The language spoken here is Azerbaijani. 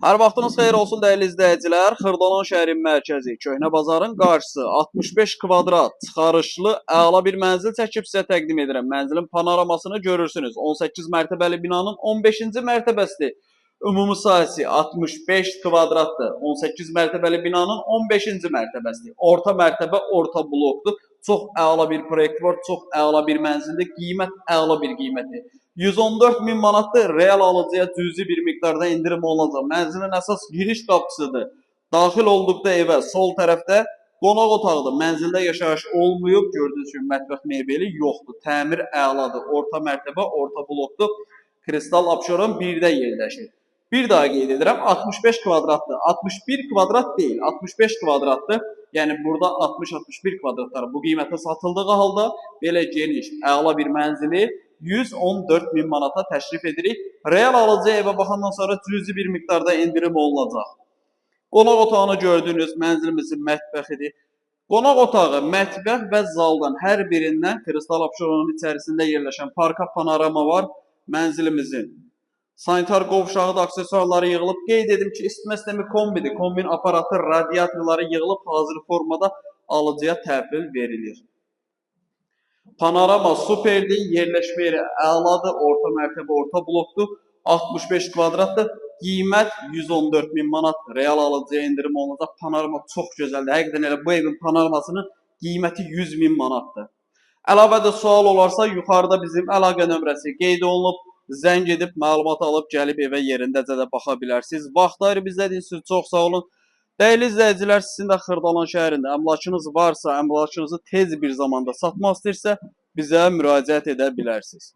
Hər vaxtınız xeyir olsun dəyərli izləyicilər. Xırdalan şəhərin mərkəzi, Köhnə bazarın qarşısı 65 kvadrat çıxarışlı əla bir mənzil çəkib sizə təqdim edirəm. Mənzilin panoramasını görürsünüz. 18 mərtəbəli binanın 15-ci mərtəbəsidir. Ümumi sahəsi 65 kvadratdır. 18 mərtəbəli binanın 15-ci mərtəbəsidir. Orta mərtəbə, orta blokdur. Çox əla bir proyekt var, çox əla bir mənzildir. Qiymət əla bir qiymətdir. 114 min manatdır. Real alıcıya cüzi bir miqdarda indirim olacaq. Mənzilin əsas giriş qapısıdır. Daxil olduqda evə sol tərəfdə qonaq otağıdır. Mənzildə yaşayış olmayıb. Gördüyünüz kimi mətbəx mebeli yoxdur. Təmir əladır. Orta mərtəbə, orta blokdur. Kristal Abşeron 1-də yerləşir. Bir daha qeyd edirəm, 65 kvadratdır. 61 kvadrat deyil, 65 kvadratdır. Yəni burada 60-61 kvadratlar bu qiymətə satıldığı halda belə geniş, əla bir mənzili 114 min manata təşrif edirik. Real alıcı evə baxandan sonra cüzi bir miqdarda indirim olunacaq. Qonaq otağını gördüyünüz mənzilimizin mətbəxidir. Qonaq otağı, mətbəx və zaldan hər birindən Kristal Abşeronun içərisində yerləşən parka panorama var. Mənzilimizin sanitar qovşağı da aksesuarları yığılıb. Qeyd edim ki, isitmə sistemi kombidir. Kombin aparatı, radiatorları yığılıb hazır formada alıcıya təhvil verilir. Panorama superdir, yerləşmə yeri əladır, orta mərtəbə, orta blokdur, 65 kvadratdır, qiymət 114 min manat, real alıcıya indirim olacaq, panorama çox gözəldir, həqiqdən elə bu evin panoramasının qiyməti 100 min manatdır. Əlavədə sual olarsa, yuxarıda bizim əlaqə nömrəsi qeyd olunub, zəng edib, məlumat alıb, gəlib evə yerindəcə də baxa bilərsiniz. Vaxt ayırıb izlədiyiniz üçün çox sağ olun. Dəyərli izləyicilər, sizin də Xırdalan şəhərində əmlakınız varsa, əmlakınızı tez bir zamanda satmaq istəyirsə, bizə müraciət edə bilərsiniz.